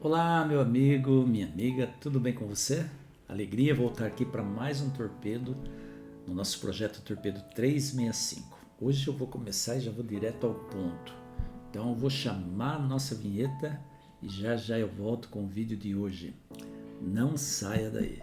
Olá, meu amigo, minha amiga, tudo bem com você? Alegria voltar aqui para mais um Torpedo no nosso projeto Torpedo 365. Hoje eu vou começar e já vou direto ao ponto. Então eu vou chamar a nossa vinheta e já já eu volto com o vídeo de hoje. Não saia daí.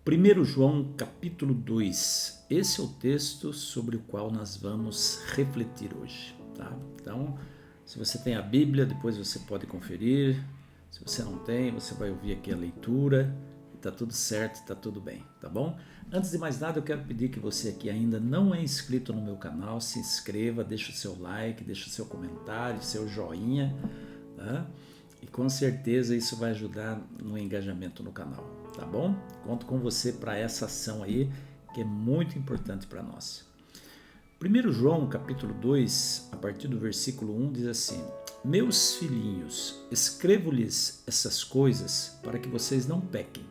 Primeiro João capítulo 2, esse é o texto sobre o qual nós vamos refletir hoje, tá? Então, se você tem a Bíblia, depois você pode conferir. Se você não tem, você vai ouvir aqui a leitura e tá tudo certo, tá tudo bem, tá bom? Antes de mais nada, eu quero pedir que você aqui ainda não é inscrito no meu canal, se inscreva, deixa o seu like, deixa o seu comentário, seu joinha, tá? E com certeza isso vai ajudar no engajamento no canal, tá bom? Conto com você para essa ação aí, que é muito importante para nós. 1 João capítulo 2, a partir do versículo 1, diz assim: Meus filhinhos, escrevo-lhes essas coisas para que vocês não pequem.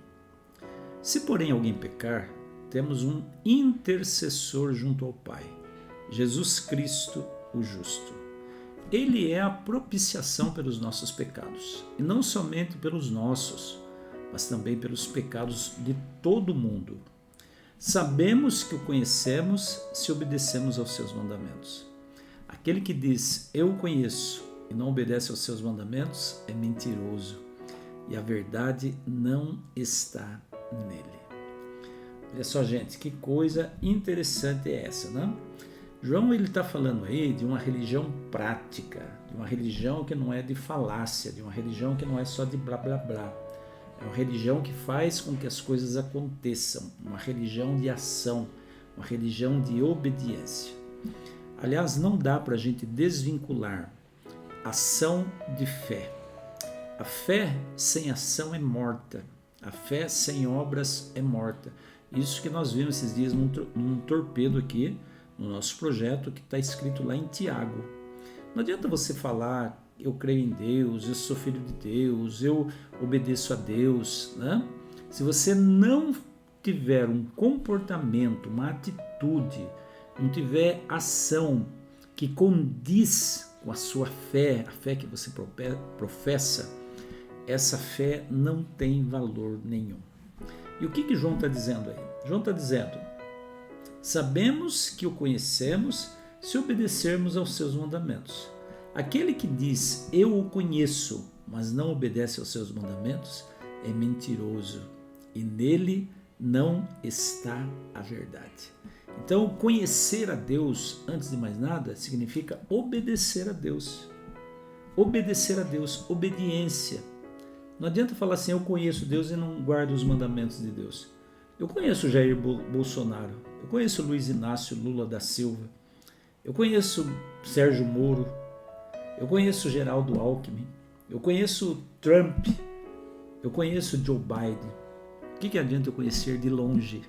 Se porém alguém pecar, temos um intercessor junto ao Pai, Jesus Cristo, o justo. Ele é a propiciação pelos nossos pecados, e não somente pelos nossos, mas também pelos pecados de todo mundo. Sabemos que o conhecemos se obedecemos aos seus mandamentos. Aquele que diz, eu o conheço, e não obedece aos seus mandamentos, é mentiroso, e a verdade não está nele. Olha só, gente, que coisa interessante é essa, né? João está falando aí de uma religião prática, de uma religião que não é de falácia, de uma religião que não é só de blá blá blá. É uma religião que faz com que as coisas aconteçam, uma religião de ação, uma religião de obediência. Aliás, não dá para a gente desvincular ação de fé. A fé sem ação é morta, a fé sem obras é morta. Isso que nós vimos esses dias num torpedo aqui, no nosso projeto, que está escrito lá em Tiago. Não adianta você falar, eu creio em Deus, eu sou filho de Deus, eu obedeço a Deus, né? Se você não tiver um comportamento, uma atitude, não tiver ação que condiz com a sua fé, a fé que você professa, essa fé não tem valor nenhum. E o que João está dizendo aí? João está dizendo: sabemos que o conhecemos se obedecermos aos seus mandamentos. Aquele que diz, eu o conheço, mas não obedece aos seus mandamentos, é mentiroso, e nele não está a verdade. Então, conhecer a Deus, antes de mais nada, significa obedecer a Deus. Obedecer a Deus, obediência. Não adianta falar assim, eu conheço Deus e não guardo os mandamentos de Deus. Eu conheço Jair Bolsonaro, eu conheço Luiz Inácio Lula da Silva, eu conheço Sérgio Moro, eu conheço Geraldo Alckmin, eu conheço Trump, eu conheço Joe Biden. O que adianta eu conhecer de longe,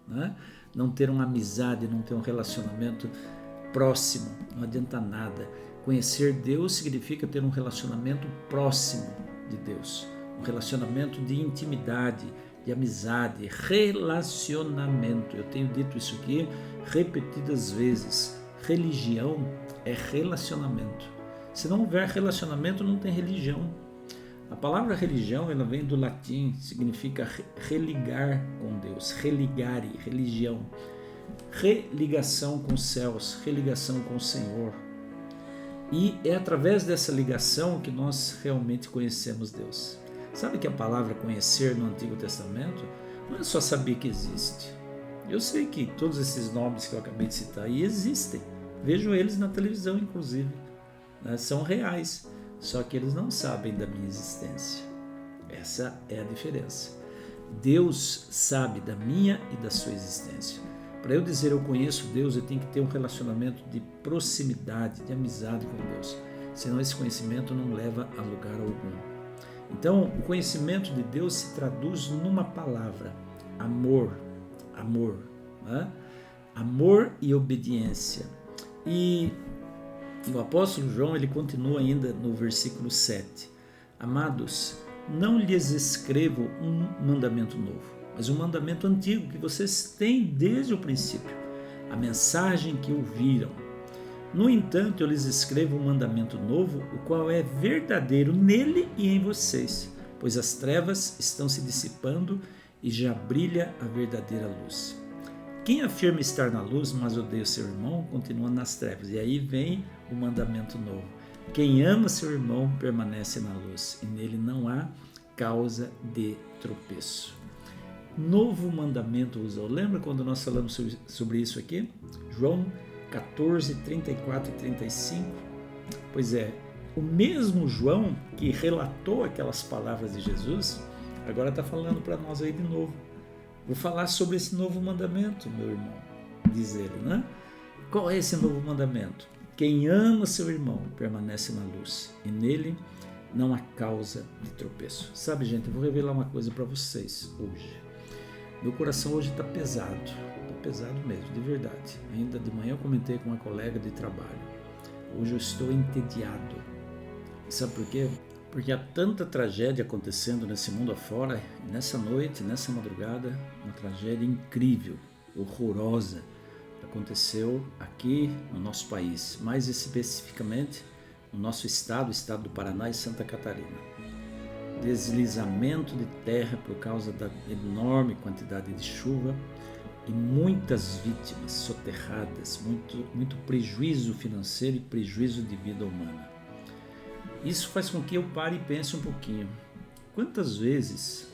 né? Não ter uma amizade, não ter um relacionamento próximo, não adianta nada. Conhecer Deus significa ter um relacionamento próximo de Deus, um relacionamento de intimidade, de amizade, relacionamento. Eu tenho dito isso aqui repetidas vezes. Religião é relacionamento. Se não houver relacionamento, não tem religião. A palavra religião, ela vem do latim, significa religar com Deus, religare, religião. Religação com os céus, religação com o Senhor. E é através dessa ligação que nós realmente conhecemos Deus. Sabe que a palavra conhecer no Antigo Testamento não é só saber que existe. Eu sei que todos esses nomes que eu acabei de citar aí existem. Vejo eles na televisão, inclusive. Né? São reais, só que eles não sabem da minha existência. Essa é a diferença. Deus sabe da minha e da sua existência. Para eu dizer eu conheço Deus, eu tenho que ter um relacionamento de proximidade, de amizade com Deus. Senão esse conhecimento não leva a lugar algum. Então, o conhecimento de Deus se traduz numa palavra: amor. Amor, né? Amor e obediência. E o apóstolo João, ele continua ainda no versículo 7. Amados, não lhes escrevo um mandamento novo, mas um mandamento antigo que vocês têm desde o princípio, a mensagem que ouviram. No entanto, eu lhes escrevo um mandamento novo, o qual é verdadeiro nele e em vocês, pois as trevas estão se dissipando e já brilha a verdadeira luz. Quem afirma estar na luz, mas odeia o seu irmão, continua nas trevas. E aí vem o mandamento novo. Quem ama seu irmão permanece na luz, e nele não há causa de tropeço. Novo mandamento usou. Lembra quando nós falamos sobre isso aqui? João 14, 34 e 35. Pois é, o mesmo João que relatou aquelas palavras de Jesus, agora está falando para nós aí de novo. Vou falar sobre esse novo mandamento, meu irmão, diz ele, né? Qual é esse novo mandamento? Quem ama seu irmão permanece na luz, e nele não há causa de tropeço. Sabe, gente, eu vou revelar uma coisa para vocês hoje. Meu coração hoje está pesado mesmo, de verdade. Ainda de manhã eu comentei com uma colega de trabalho. Hoje eu estou entediado. Sabe por quê? Porque há tanta tragédia acontecendo nesse mundo afora, e nessa noite, nessa madrugada, uma tragédia incrível, horrorosa, aconteceu aqui no nosso país, mais especificamente no nosso estado, o estado do Paraná e Santa Catarina. Deslizamento de terra por causa da enorme quantidade de chuva e muitas vítimas soterradas, muito prejuízo financeiro e prejuízo de vida humana. Isso faz com que eu pare e pense um pouquinho. Quantas vezes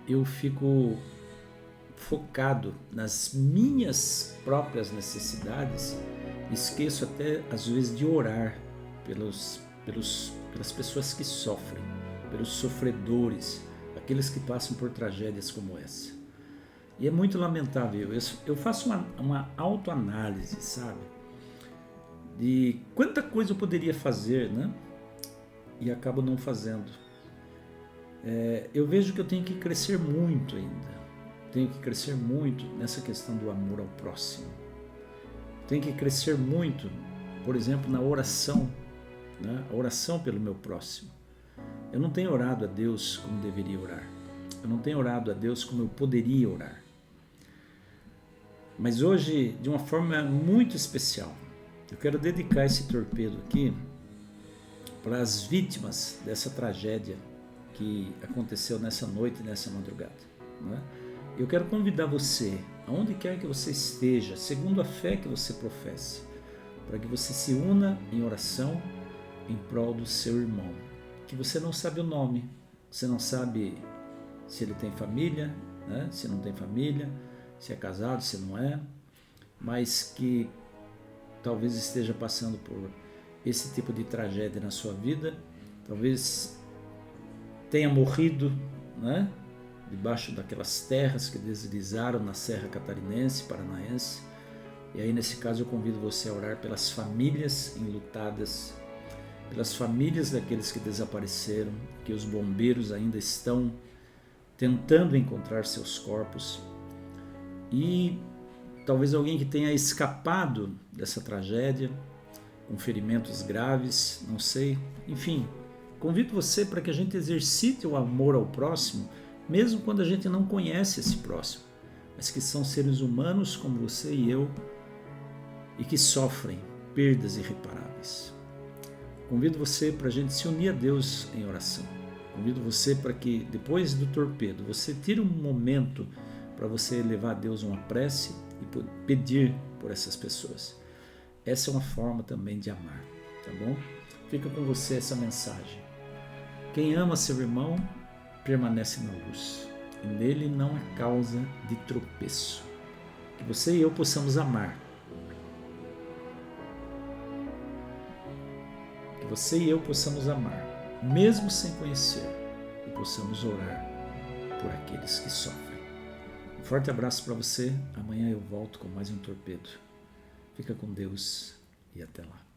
eu fico focado nas minhas próprias necessidades, esqueço até às vezes de orar pelas pessoas que sofrem, pelos sofredores, aqueles que passam por tragédias como essa. E é muito lamentável. Eu faço uma autoanálise, sabe? De quanta coisa eu poderia fazer, né? E acabo não fazendo. Eu vejo que eu tenho que crescer muito ainda. Tenho que crescer muito nessa questão do amor ao próximo. Tenho que crescer muito, por exemplo, na oração, né? A oração pelo meu próximo. Eu não tenho orado a Deus como deveria orar. Eu não tenho orado a Deus como eu poderia orar. Mas hoje, de uma forma muito especial, eu quero dedicar esse torpedo aqui para as vítimas dessa tragédia que aconteceu nessa noite e nessa madrugada, né? Eu quero convidar você, aonde quer que você esteja, segundo a fé que você professe, para que você se una em oração em prol do seu irmão, que você não sabe o nome, você não sabe se ele tem família, né? Se não tem família, se é casado, se não é, mas que talvez esteja passando por esse tipo de tragédia na sua vida, talvez tenha morrido, né? Debaixo daquelas terras que deslizaram na Serra Catarinense, Paranaense. E aí nesse caso eu convido você a orar pelas famílias enlutadas, pelas famílias daqueles que desapareceram, que os bombeiros ainda estão tentando encontrar seus corpos, e talvez alguém que tenha escapado dessa tragédia, com ferimentos graves, não sei, enfim, convido você para que a gente exercite o amor ao próximo, mesmo quando a gente não conhece esse próximo, mas que são seres humanos como você e eu, e que sofrem perdas irreparáveis. Convido você para a gente se unir a Deus em oração. Convido você para que depois do torpedo você tire um momento para você levar a Deus uma prece e pedir por essas pessoas. Essa é uma forma também de amar, tá bom? Fica com você essa mensagem. Quem ama seu irmão permanece na luz, e nele não há causa de tropeço. Que você e eu possamos amar. Que você e eu possamos amar, mesmo sem conhecer, e possamos orar por aqueles que sofrem. Um forte abraço para você. Amanhã eu volto com mais um torpedo. Fica com Deus e até lá.